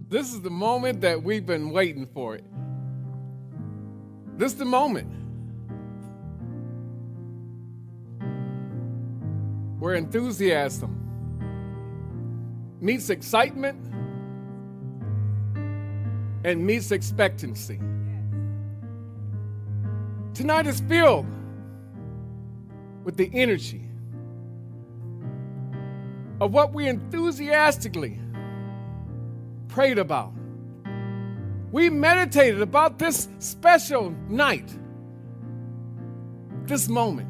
This is the moment that we've been waiting for. This is the moment where enthusiasm meets excitement and meets expectancy. Tonight is filled with the energy of what we enthusiastically prayed about. We meditated about this special night, this moment.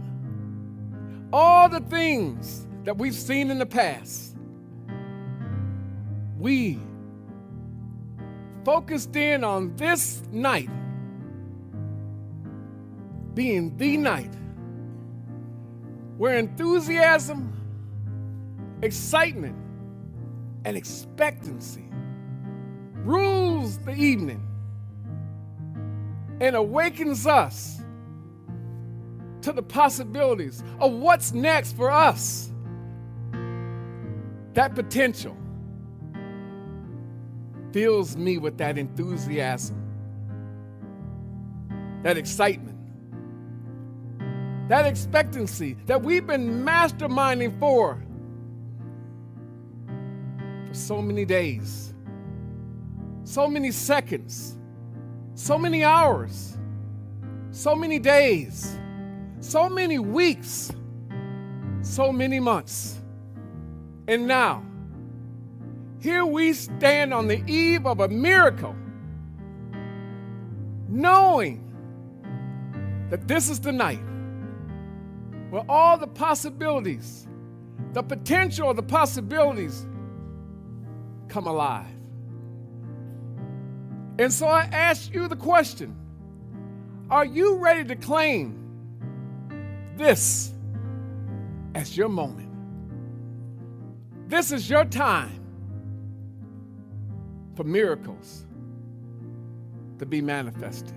All the things that we've seen in the past, we focused in on this night being the night where enthusiasm, excitement, and expectancy rules the evening and awakens us to the possibilities of what's next for us. That potential fills me with that enthusiasm, that excitement, that expectancy that we've been masterminding for so many days, so many seconds, so many hours, so many days, so many weeks, so many months. And now, here we stand on the eve of a miracle, knowing that this is the night where all the possibilities, the potential of the possibilities come alive. And so I ask you the question, are you ready to claim this as your moment? This is your time for miracles to be manifested.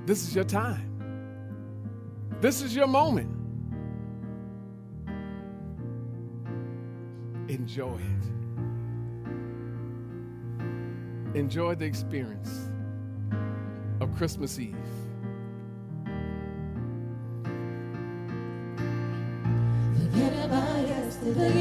This is your time. This is your moment. Enjoy it. Enjoy the experience of Christmas Eve. Forget about yesterday.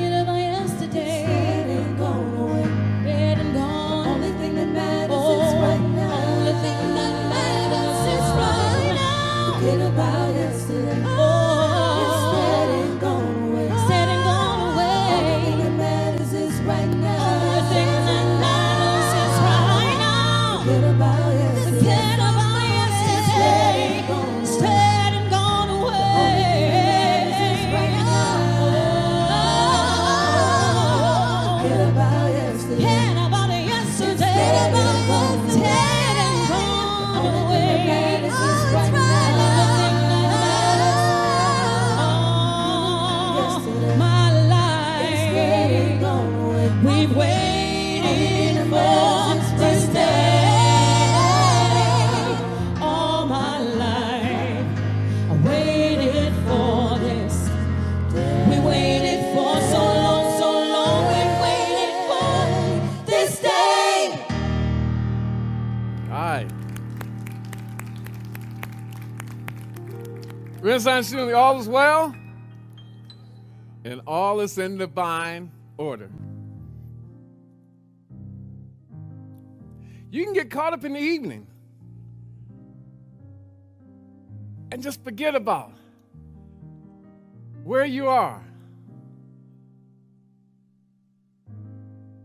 Dead and gone away. Dead and gone. The only thing that matters is right now. The only thing that matters is right now. Forget about yesterday. It's dead and gone away. It's dead and gone away. The only thing that matters is right now. The only thing that matters is right now. Forget about yesterday. Forget about yesterday. It's dead and gone away. The only thing that matters is right now. Forget about yesterday. Forget about yesterday. It's dead and gone away. The only thing that matters is right now. My life, we've waited for this day. All my life, I waited for this. We waited for so long, we waited for this day. All right. Renaissance student, all is well, and all is in divine order. You can get caught up in the evening and just forget about where you are.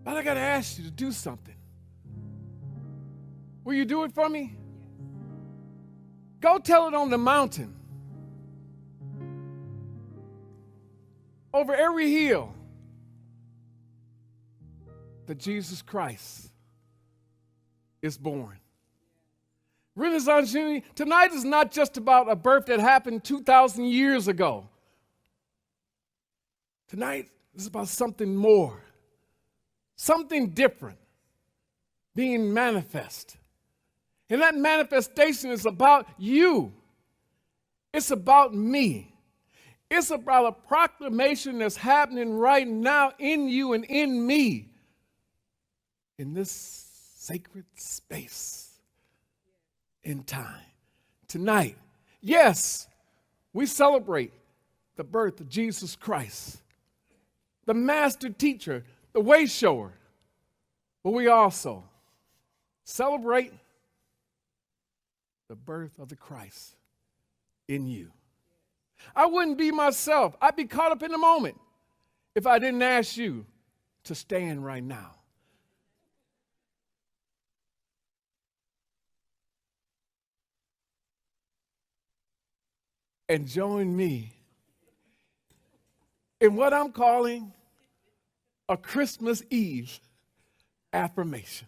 But I got to ask you to do something. Will you do it for me? Go tell it on the mountain, over every hill, that Jesus Christ is born. Renaissance Union, tonight is not just about a birth that happened 2,000 years ago. Tonight is about something more, something different being manifest. And that manifestation is about you. It's about me. It's about a proclamation that's happening right now in you and in me in this sacred space in time. Tonight, yes, we celebrate the birth of Jesus Christ, the master teacher, the way shower, but we also celebrate the birth of the Christ in you. I wouldn't be myself. I'd be caught up in the moment if I didn't ask you to stand right now. And join me in what I'm calling a Christmas Eve affirmation.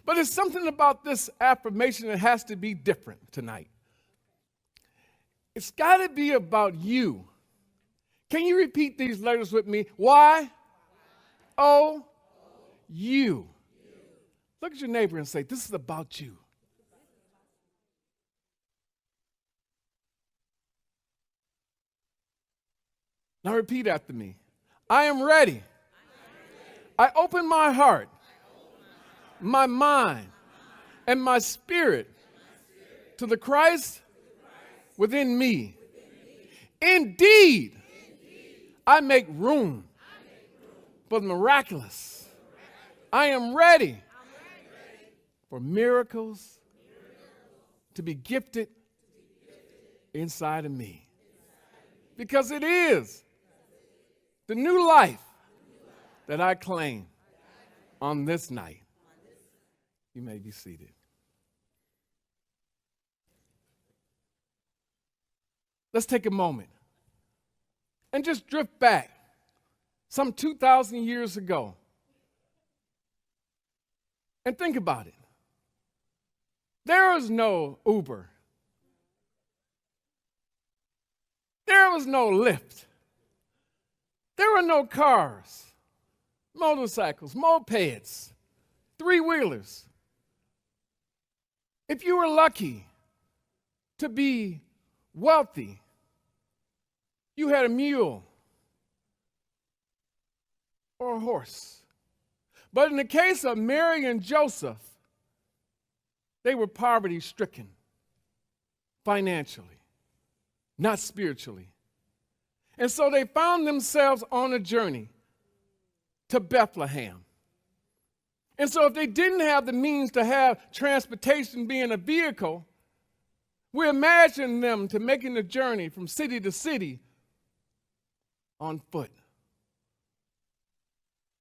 But there's something about this affirmation that has to be different tonight. It's got to be about you. Can you repeat these letters with me? Y, O, U. Look at your neighbor and say, this is about you. Now repeat after me. I am ready. I open my heart, my mind, and my spirit to the Christ within me. Indeed, I make room for the miraculous. I am ready for miracles to be gifted inside of me. Because it is the new life that I claim on this night. You may be seated. Let's take a moment and just drift back some 2,000 years ago and think about it. There was no Uber. There was no Lyft. There were no cars, motorcycles, mopeds, three-wheelers. If you were lucky to be wealthy, you had a mule or a horse. But in the case of Mary and Joseph, they were poverty-stricken financially, not spiritually. And so they found themselves on a journey to Bethlehem. And so if they didn't have the means to have transportation being a vehicle, we imagine them to making the journey from city to city on foot.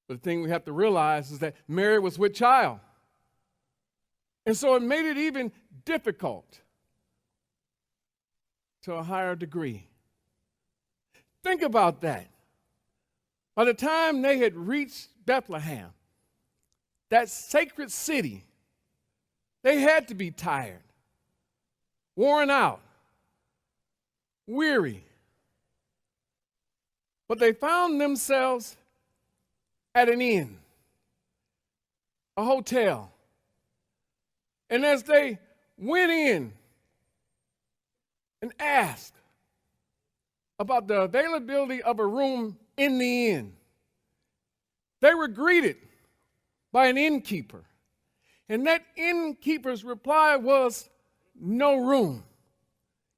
But the thing we have to realize is that Mary was with child. And so it made it even difficult to a higher degree. Think about that. By the time they had reached Bethlehem, that sacred city, they had to be tired, worn out, weary. But they found themselves at an inn, a hotel. And as they went in and asked about the availability of a room in the inn, they were greeted by an innkeeper. And that innkeeper's reply was, no room.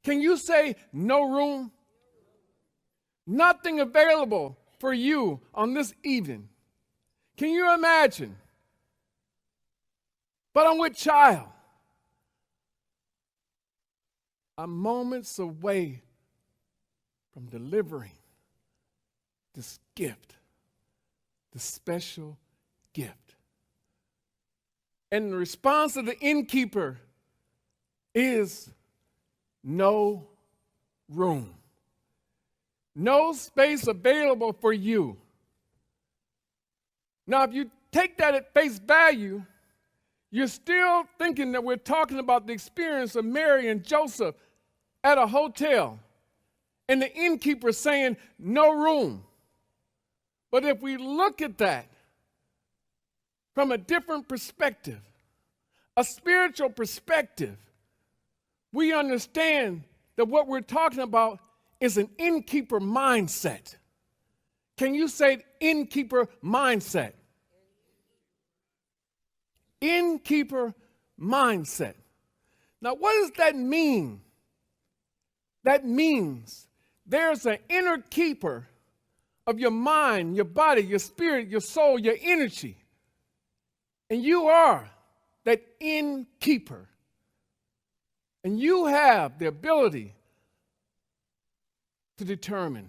Can you say no room? Nothing available for you on this evening. Can you imagine? But I'm with child. I'm moments away from delivering this gift, this special gift. And the response of the innkeeper is no room. No space available for you. Now, if you take that at face value, you're still thinking that we're talking about the experience of Mary and Joseph at a hotel, and the innkeeper saying, no room. But if we look at that from a different perspective, a spiritual perspective, we understand that what we're talking about is an innkeeper mindset. Can you say innkeeper mindset? Innkeeper mindset. Now, what does that mean? That means there's an inner keeper of your mind, your body, your spirit, your soul, your energy. And you are that innkeeper. And you have the ability to determine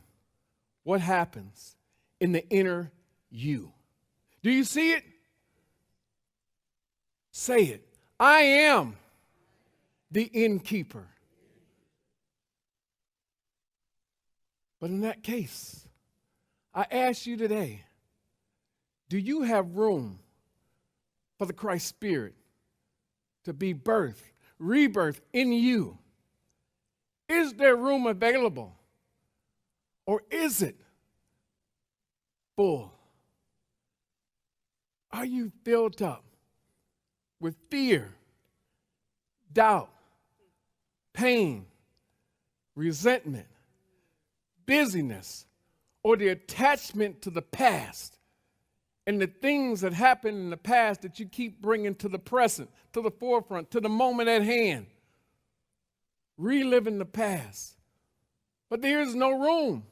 what happens in the inner you. Do you see it? Say it. I am the innkeeper. But in that case, I ask you today, do you have room for the Christ Spirit to be birthed, rebirthed in you? Is there room available? Or is it full? Are you filled up with fear, doubt, pain, resentment, busyness, or the attachment to the past and the things that happened in the past that you keep bringing to the present, to the forefront, to the moment at hand, reliving the past? But there is no room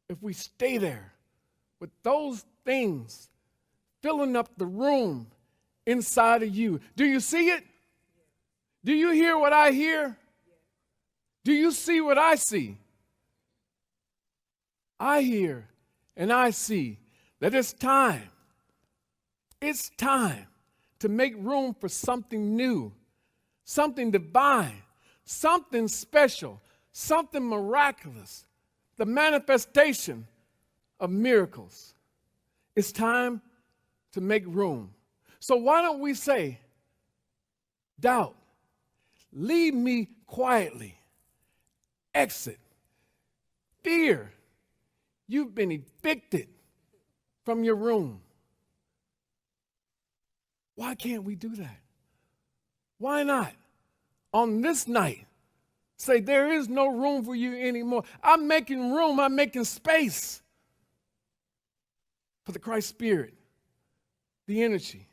if we stay there with those things filling up the room inside of you. Do you see it? Do you hear what I hear? Do you see what I see? I hear and I see that it's time to make room for something new, something divine, something special, something miraculous, the manifestation of miracles. It's time to make room. So why don't we say, doubt, leave me quietly, exit, fear, you've been evicted from your room. Why can't we do that? Why not? On this night, say there is no room for you anymore. I'm making room, I'm making space for the Christ Spirit, the energy,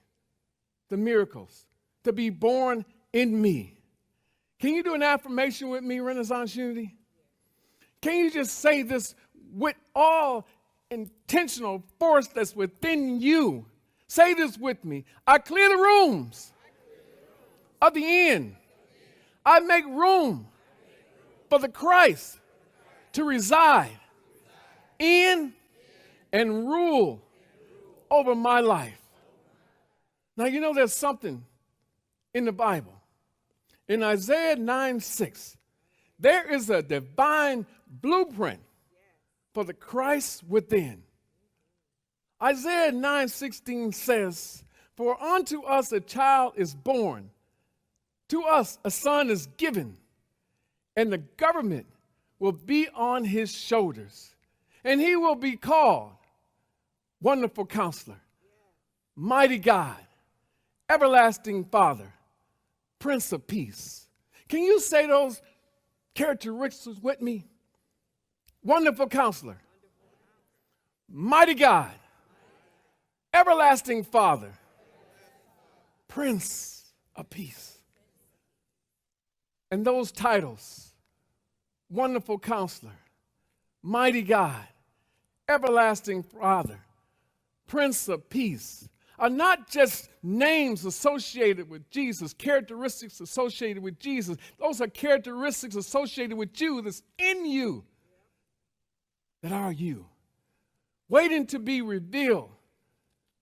the miracles to be born in me. Can you do an affirmation with me, Renaissance Unity? Can you just say this with all intentional force that's within you? Say this with me. I clear the rooms of the end. I make room for the Christ to reside in and rule over my life. Now, you know there's something in the Bible. In Isaiah 9:6, there is a divine blueprint for the Christ within. Isaiah 9:16 says, "For unto us a child is born, to us a son is given, and the government will be on his shoulders, and he will be called Wonderful Counselor, Mighty God, Everlasting Father, Prince of Peace." Can you say those characteristics with me? Wonderful Counselor, Mighty God, Everlasting Father, Prince of Peace. And those titles, Wonderful Counselor, Mighty God, Everlasting Father, Prince of Peace, are not just names associated with Jesus, characteristics associated with Jesus. Those are characteristics associated with you that's in you, that are you, waiting to be revealed.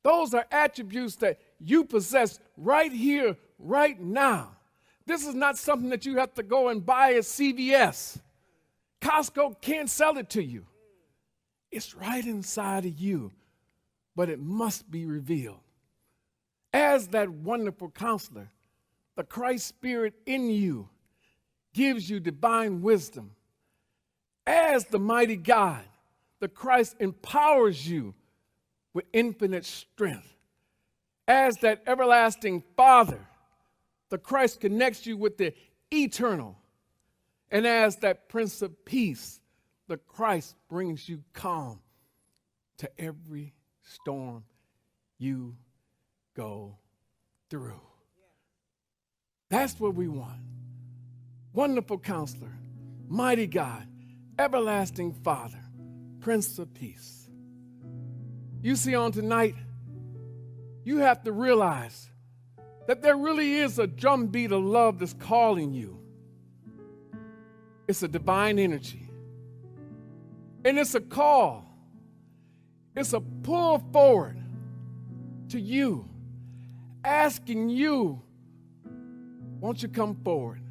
Those are attributes that you possess right here, right now. This is not something that you have to go and buy at CVS. Costco can't sell it to you. It's right inside of you, but it must be revealed. As that wonderful counselor, the Christ Spirit in you gives you divine wisdom. As the mighty God, the Christ empowers you with infinite strength. As that everlasting Father, the Christ connects you with the eternal. And as that Prince of Peace, the Christ brings you calm to every storm you go through. That's what we want. Wonderful Counselor, mighty God, everlasting Father, Prince of Peace. You see, on tonight, you have to realize that there really is a drumbeat of love that's calling you. It's a divine energy. And it's a call. It's a pull forward to you, asking you, won't you come forward?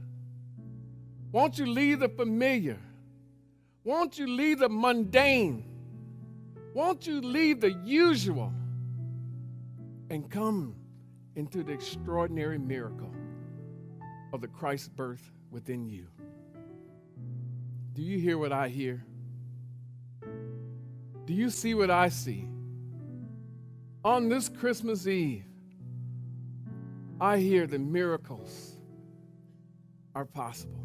Won't you leave the familiar? Won't you leave the mundane? Won't you leave the usual and come into the extraordinary miracle of the Christ birth within you? Do you hear what I hear? Do you see what I see? On this Christmas Eve, I hear the miracles are possible.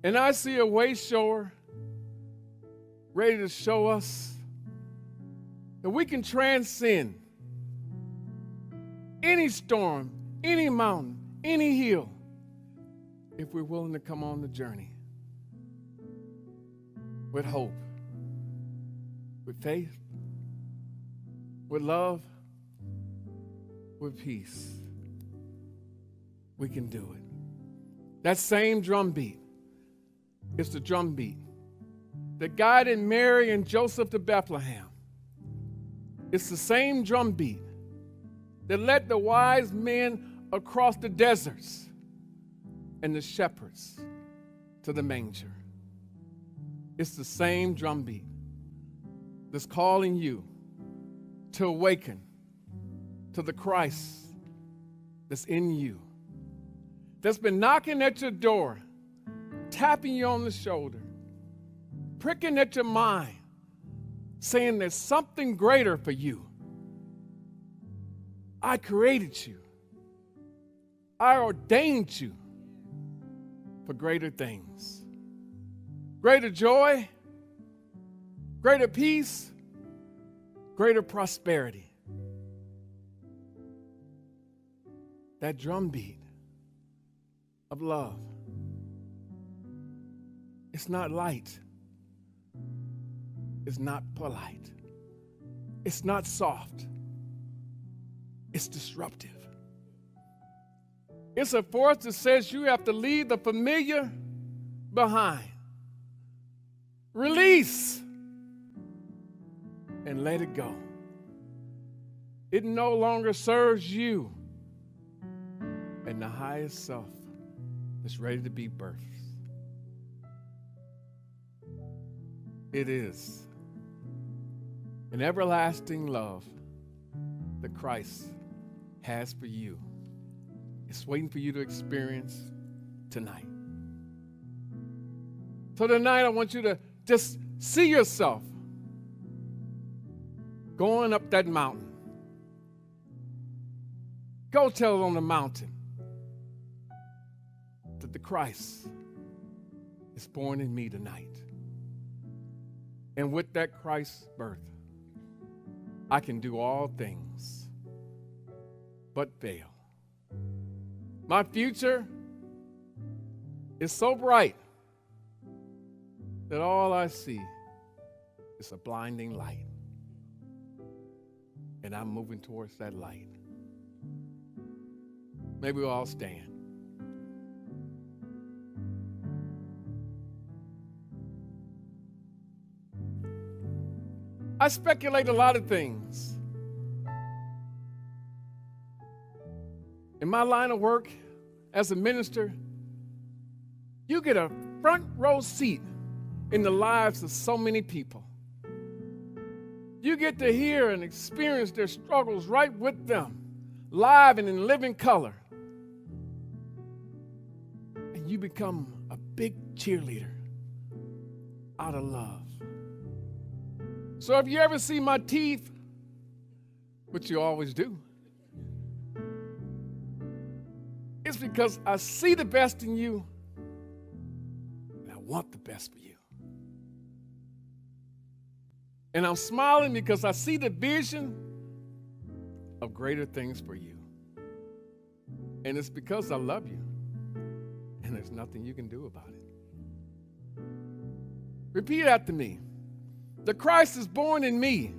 And I see a way shower ready to show us that we can transcend any storm, any mountain, any hill, if we're willing to come on the journey with hope, with faith, with love, with peace. We can do it. That same drum beat is the drum beat that guided Mary and Joseph to Bethlehem. It's the same drum beat that led the wise men across the deserts and the shepherds to the manger. It's the same drum beat that's calling you to awaken to the Christ that's in you, that's been knocking at your door, tapping you on the shoulder, pricking at your mind, saying there's something greater for you. I created you. I ordained you for greater things. Greater joy, greater peace, greater prosperity. That drumbeat of love. It's not light. It's not polite. It's not soft. It's disruptive. It's a force that says you have to leave the familiar behind. Release and let it go. It no longer serves you and the highest self that's ready to be birthed. It is an everlasting love that Christ has for you. It's waiting for you to experience tonight. So tonight I want you to just see yourself going up that mountain. Go tell it on the mountain that the Christ is born in me tonight. And with that Christ's birth, I can do all things but fail. My future is so bright that all I see is a blinding light. And I'm moving towards that light. Maybe we'll all stand. I speculate a lot of things. In my line of work as a minister, you get a front row seat in the lives of so many people. You get to hear and experience their struggles right with them, live and in living color. And you become a big cheerleader out of love. So if you ever see my teeth, which you always do, it's because I see the best in you and I want the best for you. And I'm smiling because I see the vision of greater things for you. And it's because I love you. And there's nothing you can do about it. Repeat after me. The Christ is born in me.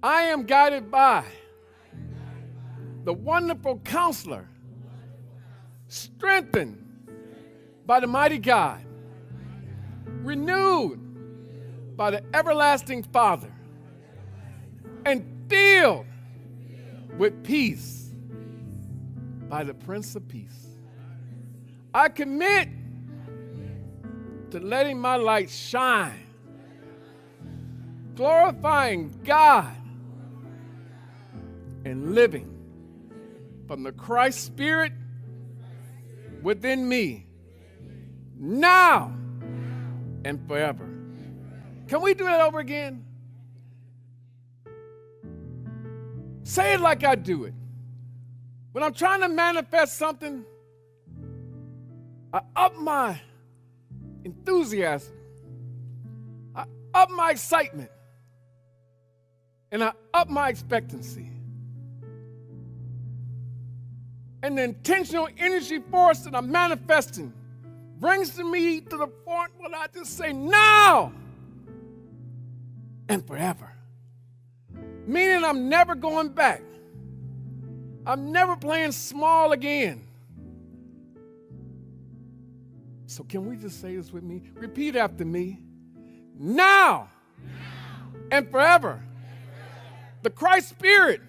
I am guided by the wonderful counselor, strengthened by the mighty God, renewed by the everlasting Father, and filled with peace by the Prince of Peace. I commit to letting my light shine, glorifying God and living from the Christ Spirit within me, now and forever. Can we do that over again? Say it like I do it. When I'm trying to manifest something, I up my enthusiasm, I up my excitement, and I up my expectancy. And the intentional energy force that I'm manifesting brings me to the point where I just say, now and forever. Meaning I'm never going back. I'm never playing small again. So can we just say this with me? Repeat after me. Now and forever. The Christ Spirit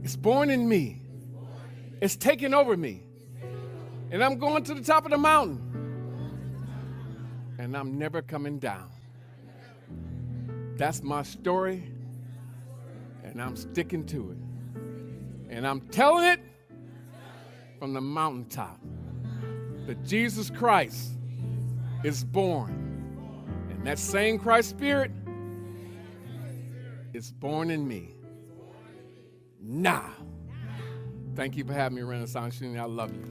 is born in me. It's taking over me. And I'm going to the top of the mountain. And I'm never coming down. That's my story. And I'm sticking to it. And I'm telling it from the mountaintop that Jesus Christ is born. And that same Christ Spirit is born in me. Now. Thank you for having me, Renaissance Union. I love you.